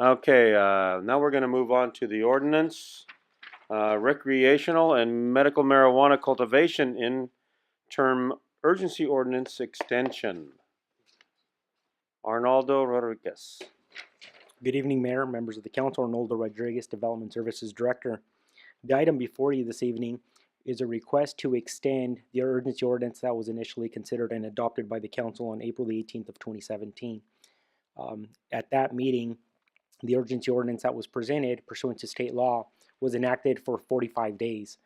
Okay, now we're going to move on to the ordinance. Recreational and medical marijuana cultivation in term urgency ordinance extension. Arnaldo Rodriguez. Good evening, Mayor, members of the council. Arnoldo Rodriguez, Development Services Director. The item before you this evening is a request to extend the urgency ordinance that was initially considered and adopted by the council on April the 18th of 2017. At that meeting, the urgency ordinance that was presented pursuant to state law was enacted for 45 days.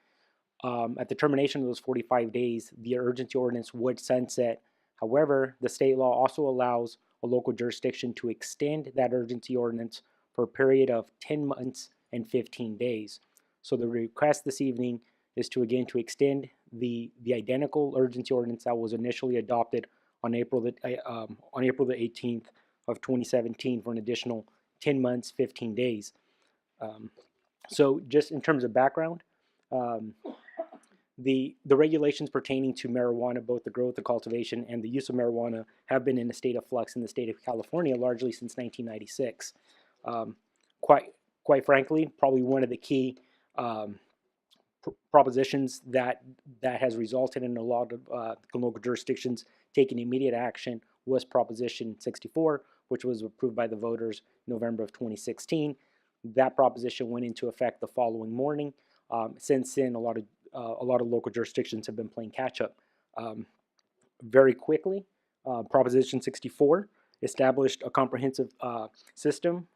At the termination of those 45 days, the urgency ordinance would sunset. However, the state law also allows a local jurisdiction to extend that urgency ordinance for a period of 10 months and 15 days. So the request this evening is to extend the identical urgency ordinance that was initially adopted on April the 18th of 2017 for an additional 10 months, 15 days. So just in terms of background, the regulations pertaining to marijuana, both the growth, the cultivation, and the use of marijuana, have been in a state of flux in the state of California largely since 1996. Quite frankly, probably one of the key propositions that has resulted in a lot of local jurisdictions taking immediate action was Proposition 64, which was approved by the voters November of 2016. That proposition went into effect the following morning. Since then, a lot of local jurisdictions have been playing catch up. Very quickly, Proposition 64 established a comprehensive system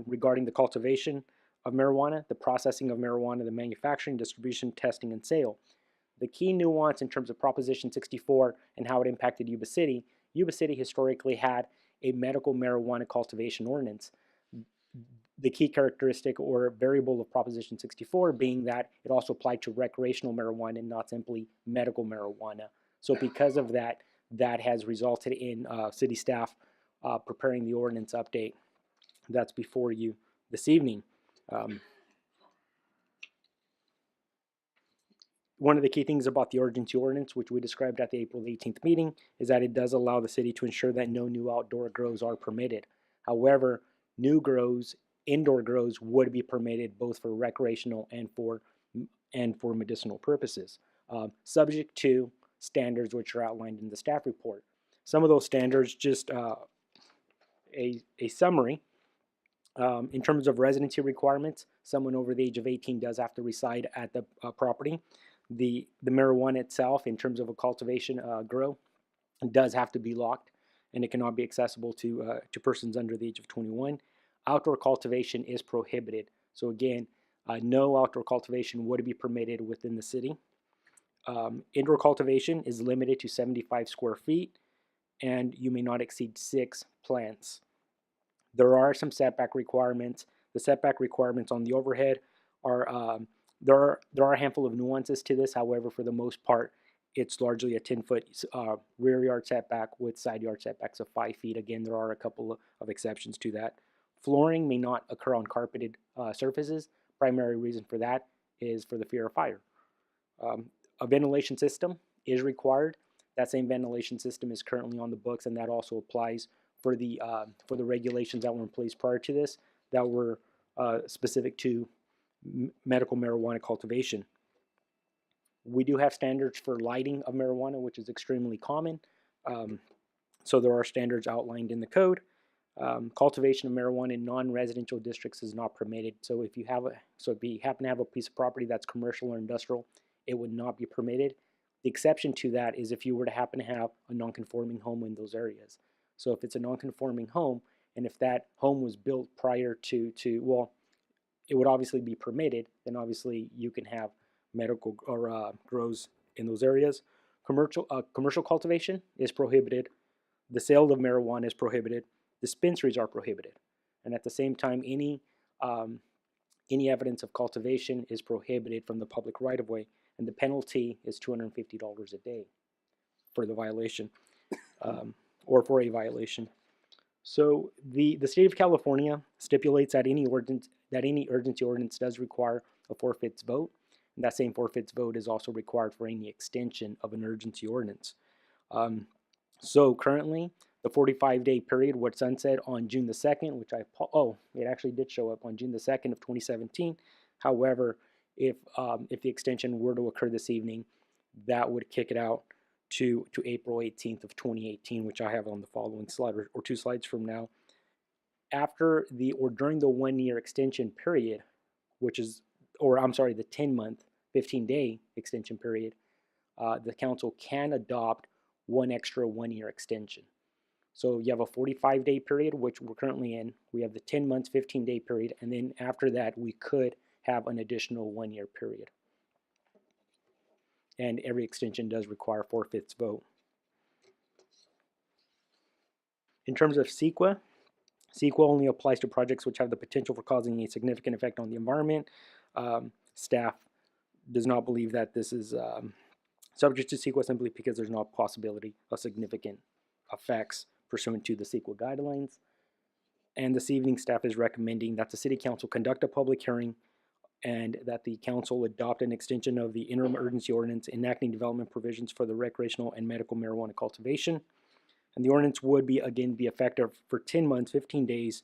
regarding the cultivation of marijuana, the processing of marijuana, the manufacturing, distribution, testing, and sale. The key nuance in terms of Proposition 64 and how it impacted Yuba City historically had a medical marijuana cultivation ordinance. The key characteristic or variable of Proposition 64 being that it also applied to recreational marijuana and not simply medical marijuana. So because of that, that has resulted in city staff preparing the ordinance update that's before you this evening. One of the key things about the urgency ordinance, which we described at the April 18th meeting, is that it does allow the city to ensure that no new outdoor grows are permitted. However, new grows, indoor grows, would be permitted both for recreational and for medicinal purposes, subject to standards which are outlined in the staff report. Some of those standards, just a summary. In terms of residency requirements, someone over the age of 18 does have to reside at the property. The marijuana itself, in terms of a cultivation grow, does have to be locked, and it cannot be accessible to persons under the age of 21. Outdoor cultivation is prohibited. So again, no outdoor cultivation would be permitted within the city. Indoor cultivation is limited to 75 square feet, and you may not exceed 6 plants. There are some setback requirements. The setback requirements on the overhead are, there are a handful of nuances to this. However, for the most part, it's largely a 10-foot rear yard setback with side yard setbacks of 5 feet. Again, there are a couple of exceptions to that. Flooring may not occur on carpeted surfaces. Primary reason for that is for the fear of fire. A ventilation system is required. That same ventilation system is currently on the books, and that also applies for the regulations that were in place prior to this that were specific to medical marijuana cultivation. We do have standards for lighting of marijuana, which is extremely common. So there are standards outlined in the code. Cultivation of marijuana in non-residential districts is not permitted. So if you happen to have a piece of property that's commercial or industrial, it would not be permitted. The exception to that is if you were to happen to have a non-conforming home in those areas. So if it's a non-conforming home, and if that home was built prior to well, it would obviously be permitted, then obviously you can have medical or grows in those areas. Commercial cultivation is prohibited. The sale of marijuana is prohibited. Dispensaries are prohibited. And at the same time, any evidence of cultivation is prohibited from the public right-of-way, and the penalty is $250 a day for the violation. Or for a violation. So the state of California stipulates that any urgency ordinance does require a 4/5 vote, and that same 4/5 vote is also required for any extension of an urgency ordinance. So currently, The 45-day period would sunset on June the 2nd, which it actually did show up on June the 2nd of 2017. However, if the extension were to occur this evening, that would kick it out to April 18th of 2018, which I have on the following slide, or 2 slides from now. After during the 1-year extension period, the 10-month, 15-day extension period, the council can adopt one extra 1-year extension. So you have a 45-day period, which we're currently in. We have the 10 months, 15-day period, and then after that, we could have an additional 1-year period. And every extension does require 4/5 vote. In terms of CEQA, CEQA only applies to projects which have the potential for causing a significant effect on the environment. Staff does not believe that this is subject to CEQA simply because there's no possibility of significant effects pursuant to the CEQA guidelines. And this evening, staff is recommending that the City Council conduct a public hearing and that the Council adopt an extension of the interim urgency ordinance enacting development provisions for the recreational and medical marijuana cultivation. And the ordinance would be effective for 10 months, 15 days,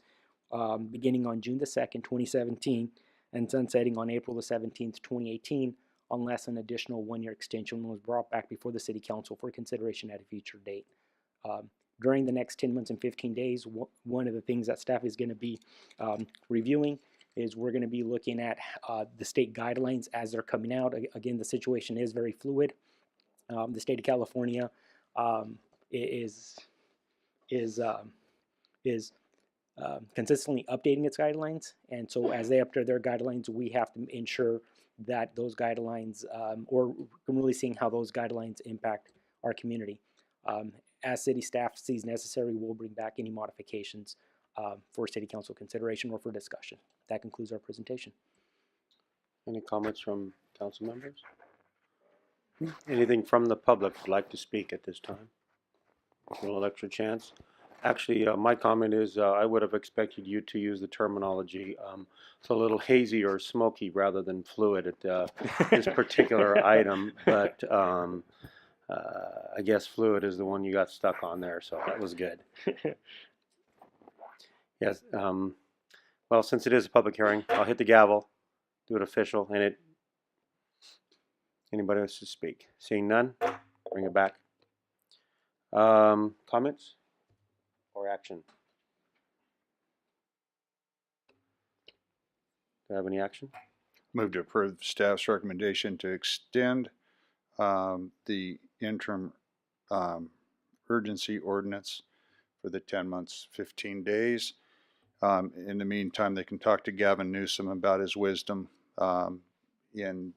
beginning on June the 2nd, 2017, and sunsetting on April the 17th, 2018, unless an additional 1-year extension was brought back before the City Council for consideration at a future date. During the next 10 months and 15 days, one of the things that staff is going to be reviewing is we're going to be looking at the state guidelines as they're coming out. Again, the situation is very fluid. The state of California is consistently updating its guidelines, and so as they update their guidelines, we have to ensure that those guidelines, or really seeing how those guidelines impact our community. As city staff sees necessary, we'll bring back any modifications for City Council consideration or for discussion. That concludes our presentation. Any comments from council members? Anything from the public would like to speak at this time? A little extra chance. Actually, my comment is I would have expected you to use the terminology it's a little hazy or smoky rather than fluid at this particular item, but I guess fluid is the one you got stuck on there, so that was good. Yes. Well, since it is a public hearing, I'll hit the gavel, do it official, and anybody wants to speak? Seeing none, bring it back. Comments or action? Do I have any action? Move to approve staff's recommendation to extend the interim urgency ordinance for the 10 months, 15 days. In the meantime, they can talk to Gavin Newsom about his wisdom in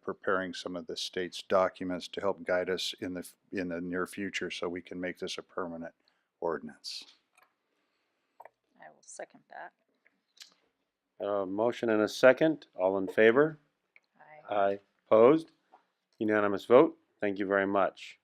preparing some of the state's documents to help guide us in the near future, so we can make this a permanent ordinance. I will second that. Motion and a second. All in favor? Aye. Aye. Opposed? Unanimous vote. Thank you very much.